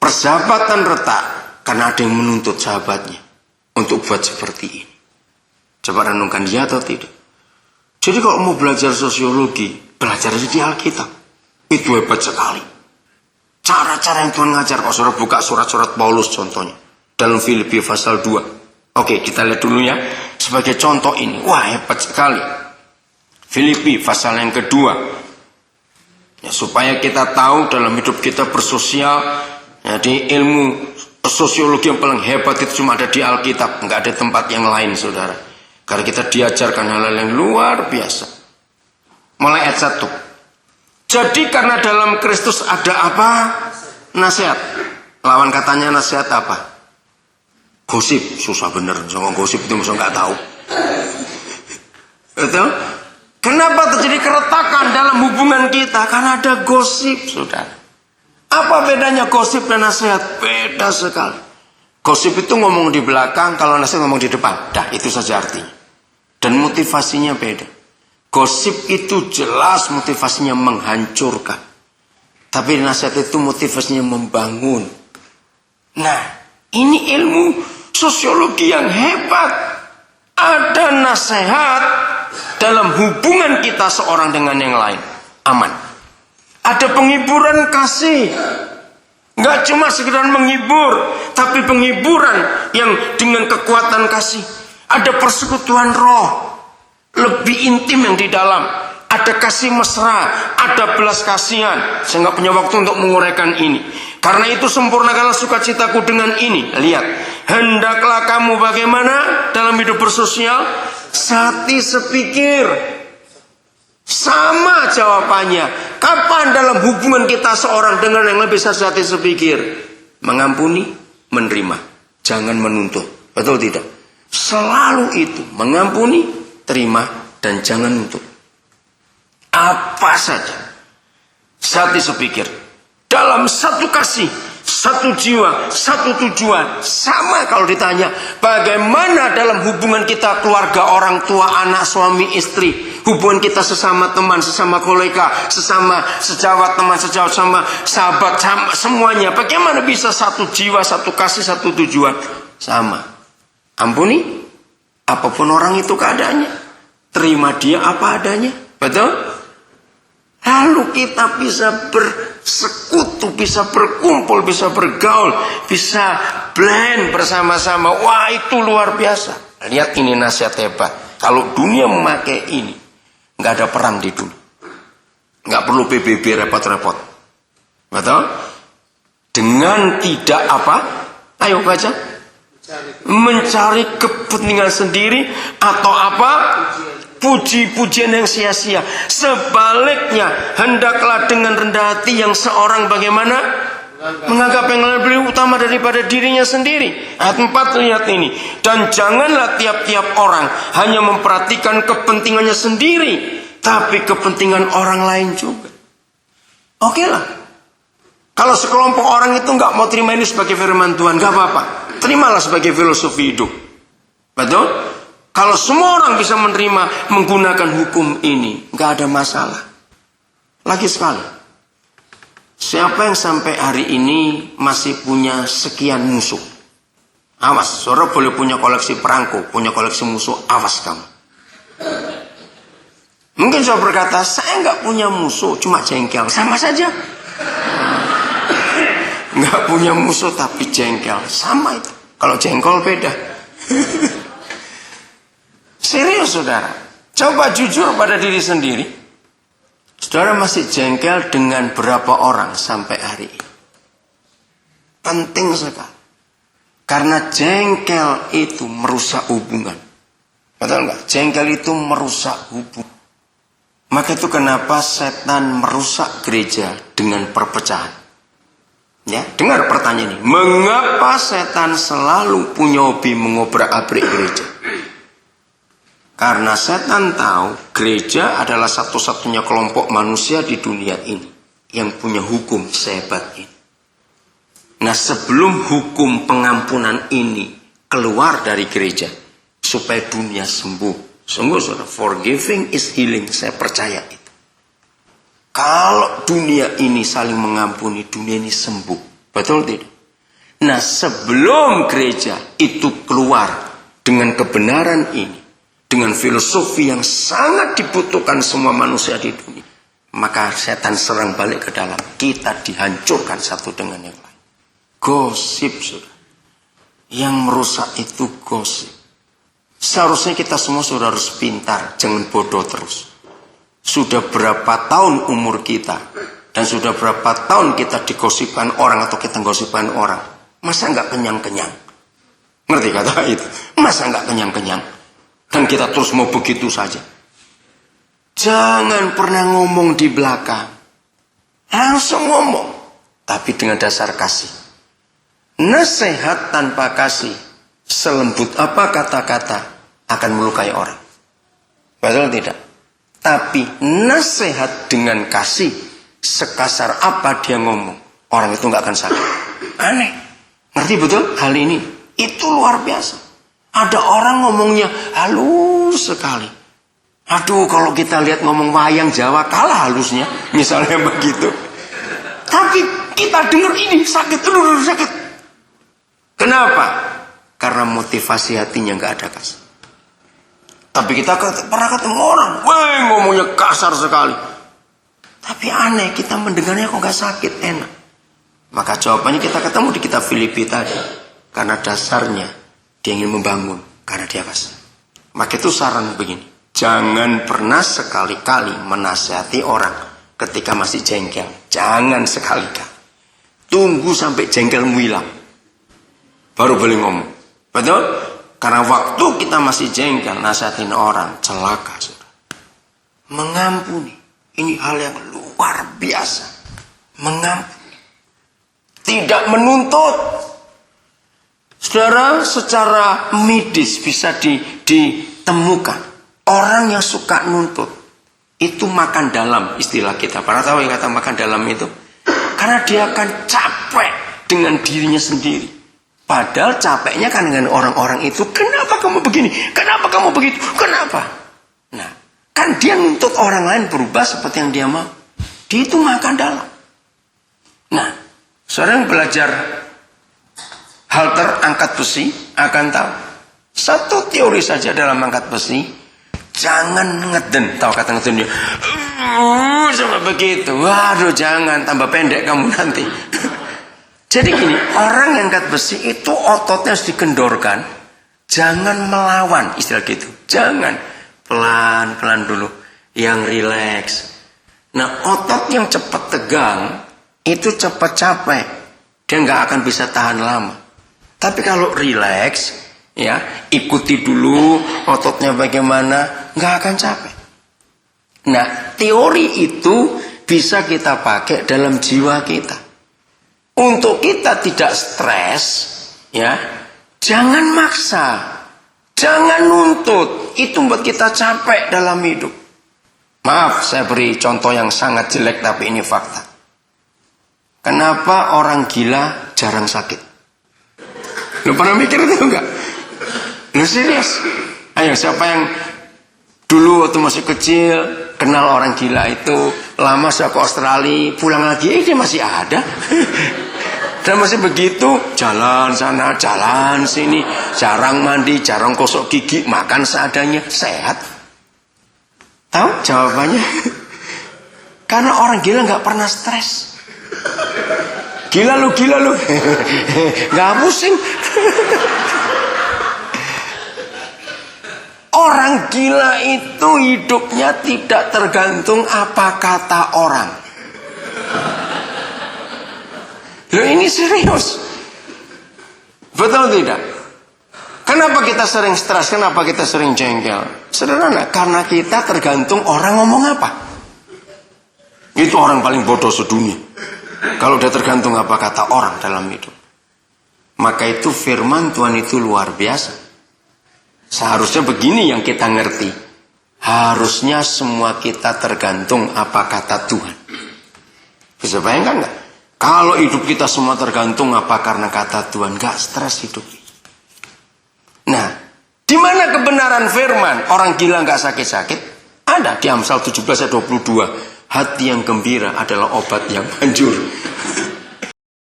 Persahabatan retak karena ada yang menuntut sahabatnya untuk buat seperti ini. Coba renungkan, ya atau tidak? Jadi kalau mau belajar sosiologi, belajar di Alkitab. Itu hebat sekali. Cara-cara yang Tuhan ngajar. Kalau saudara buka surat-surat Paulus contohnya. Dalam Filipi pasal 2. Oke, kita lihat dulu ya. Sebagai contoh ini. Wah, hebat sekali. Filipi pasal yang kedua. Ya, supaya kita tahu dalam hidup kita bersosial. Jadi ilmu sosiologi yang paling hebat itu cuma ada di Alkitab. Nggak ada tempat yang lain, saudara. Karena kita diajarkan hal-hal yang luar biasa. Mulai ayat 1. Jadi karena dalam Kristus ada apa? Nasihat. Lawan katanya nasihat apa? Gosip. Susah bener. Soal gosip itu masa nggak tahu. Betul? Kenapa terjadi keretakan dalam hubungan kita? Karena ada gosip, saudara. Apa bedanya gosip dan nasihat? Beda sekali. Gosip itu ngomong di belakang, kalau nasihat ngomong di depan. Dah, itu saja artinya. Dan motivasinya beda. Gosip itu jelas motivasinya menghancurkan. Tapi nasihat itu motivasinya membangun. Nah, ini ilmu sosiologi yang hebat. Ada nasihat dalam hubungan kita seorang dengan yang lain. Aman. Ada penghiburan kasih. Nggak cuma sekedar menghibur, tapi penghiburan yang dengan kekuatan kasih. Ada persekutuan roh. Lebih intim yang di dalam. Ada kasih mesra, ada belas kasihan. Saya nggak punya waktu untuk menguraikan ini. Karena itu sempurnakanlah sukacitaku dengan ini. Lihat, hendaklah kamu bagaimana dalam hidup bersosial? Sati sepikir. Sama jawabannya. Kapan dalam hubungan kita seorang dengan yang lebih sati sepikir? Mengampuni, menerima. Jangan menuntut. Betul tidak? Selalu itu. Mengampuni, terima, dan jangan nuntut. Apa saja. Sati sepikir. Dalam satu kasih, satu jiwa, satu tujuan. Sama kalau ditanya, bagaimana dalam hubungan kita keluarga, orang tua, anak, suami, istri. Hubungan kita sesama teman, sesama kolega, sesama sejawat teman, sejawat sama sahabat, sama, semuanya. Bagaimana bisa satu jiwa, satu kasih, satu tujuan. Sama. Ampuni. Apapun orang itu keadaannya. Terima dia apa adanya. Betul? Lalu kita bisa bersekutu, bisa berkumpul, bisa bergaul, bisa blend bersama-sama. Wah, itu luar biasa. Lihat ini nasihat hebat. Kalau dunia memakai ini, nggak ada perang di dunia. Nggak perlu PBB repot-repot. Betul? Dengan tidak apa? Ayo baca. Mencari kepentingan sendiri atau apa? Puji-pujian yang sia-sia. Sebaliknya, hendaklah dengan rendah hati yang seorang bagaimana? Menganggap yang lain lebih utama daripada dirinya sendiri. Ayat 4 lihat ini. Dan janganlah tiap-tiap orang hanya memperhatikan kepentingannya sendiri, tapi kepentingan orang lain juga. Oke lah. Kalau sekelompok orang itu nggak mau terima ini sebagai firman Tuhan, nggak apa-apa. Terimalah sebagai filosofi hidup. Betul? Kalau semua orang bisa menerima menggunakan hukum ini, nggak ada masalah. Lagi sekali, siapa yang sampai hari ini masih punya sekian musuh? Awas, saudara boleh punya koleksi perangko, punya koleksi musuh, awas kamu. Mungkin saya berkata, saya nggak punya musuh, cuma jengkel, sama saja. Nggak punya musuh tapi jengkel, sama itu. Kalau jengkol beda. Serius saudara, coba jujur pada diri sendiri. Saudara masih jengkel dengan berapa orang sampai hari ini? Penting sekali. Karena jengkel itu merusak hubungan. Betul nggak? Jengkel itu merusak hubungan. Maka itu kenapa setan merusak gereja dengan perpecahan. Ya, dengar pertanyaan ini. Mengapa setan selalu punya hobi mengobrak-abrik gereja? Karena setan tahu gereja adalah satu-satunya kelompok manusia di dunia ini yang punya hukum sehebat ini. Nah, sebelum hukum pengampunan ini keluar dari gereja, supaya dunia sembuh. Sungguh saudara, forgiving is healing. Saya percaya itu. Kalau dunia ini saling mengampuni, dunia ini sembuh. Betul tidak? Nah, sebelum gereja itu keluar dengan kebenaran ini, dengan filosofi yang sangat dibutuhkan semua manusia di dunia, maka setan serang balik ke dalam. Kita dihancurkan satu dengan yang lain. Gosip, saudara. Yang merusak itu gosip. Seharusnya kita semua sudah harus pintar, jangan bodoh terus. Sudah berapa tahun umur kita, dan sudah berapa tahun kita digosipkan orang atau kita gosipkan orang. Masa nggak kenyang-kenyang? Ngerti kata itu? Masa nggak kenyang-kenyang? Dan kita terus mau begitu saja. Jangan pernah ngomong di belakang. Langsung ngomong. Tapi dengan dasar kasih. Nasihat tanpa kasih, selembut apa kata-kata, akan melukai orang. Betul tidak? Tapi nasihat dengan kasih, sekasar apa dia ngomong, orang itu nggak akan sakit. Aneh. Ngerti betul hal ini? Itu luar biasa. Ada orang ngomongnya halus sekali. Aduh, kalau kita lihat ngomong wayang Jawa kalah halusnya, misalnya begitu. Tapi kita dengar ini sakit, sakit. Kenapa? Karena motivasi hatinya nggak ada kasih. Tapi kita pernah ketemu orang, wah ngomongnya kasar sekali. Tapi aneh, kita mendengarnya kok nggak sakit, enak. Maka jawabannya kita ketemu di kitab Filipi tadi. Karena dasarnya dia ingin membangun, karena dia kasih. Maka itu saran begini. Jangan pernah sekali-kali menasihati orang ketika masih jengkel. Jangan sekali-kali. Tunggu sampai jengkelmu hilang. Baru boleh ngomong. Betul? Karena waktu kita masih jengkel, nasihatin orang, celaka. Saudara. Mengampuni. Ini hal yang luar biasa. Mengampuni. Tidak menuntut. Saudara, secara medis bisa ditemukan. Orang yang suka nuntut, itu makan dalam istilah kita. Pernah tahu yang kata makan dalam itu? Karena dia akan capek dengan dirinya sendiri. Padahal capeknya kan dengan orang-orang itu. Kenapa kamu begini? Kenapa kamu begitu? Kenapa? Nah, kan dia nuntut orang lain berubah seperti yang dia mau. Dia itu makan dalam. Nah, seorang yang belajar halter angkat besi akan tahu. Satu teori saja dalam angkat besi. Jangan ngeden. Tahu kata ngeden dia? Sama begitu. Waduh, jangan. Tambah pendek kamu nanti. Jadi gini, orang yang angkat besi itu ototnya harus dikendorkan. Jangan melawan, istilah gitu. Jangan. Pelan-pelan dulu. Yang rileks. Nah, otot yang cepat tegang, itu cepat capek. Dia nggak akan bisa tahan lama. Tapi kalau rileks, ya, ikuti dulu ototnya bagaimana, nggak akan capek. Nah, teori itu bisa kita pakai dalam jiwa kita. Untuk kita tidak stres, ya, jangan maksa, jangan nuntut. Itu membuat kita capek dalam hidup. Maaf, saya beri contoh yang sangat jelek, tapi ini fakta. Kenapa orang gila jarang sakit? Lu pernah mikir itu enggak? Lu serius? Ayo, siapa yang dulu waktu masih kecil kenal orang gila itu, lama sudah ke Australia, pulang lagi, dia masih ada. Dan masih begitu, jalan sana, jalan sini, jarang mandi, jarang gosok gigi, makan seadanya, sehat. Tahu jawabannya? Karena orang gila nggak pernah stres. Gila lu, nggak pusing. Orang gila itu hidupnya tidak tergantung apa kata orang. Loh, ini serius. Betul tidak? Kenapa kita sering stres? Kenapa kita sering jengkel? Sederhana, karena kita tergantung orang ngomong apa. Itu orang paling bodoh sedunia. Kalau dia tergantung apa kata orang dalam hidup. Maka itu firman Tuhan itu luar biasa. Seharusnya begini yang kita ngerti. Harusnya semua kita tergantung apa kata Tuhan. Bisa bayangkan nggak? Kalau hidup kita semua tergantung apa karena kata Tuhan, gak stres hidup. Nah, di mana kebenaran firman? Orang gila gak sakit-sakit? Ada di Amsal 17 ayat 22. Hati yang gembira adalah obat yang manjur.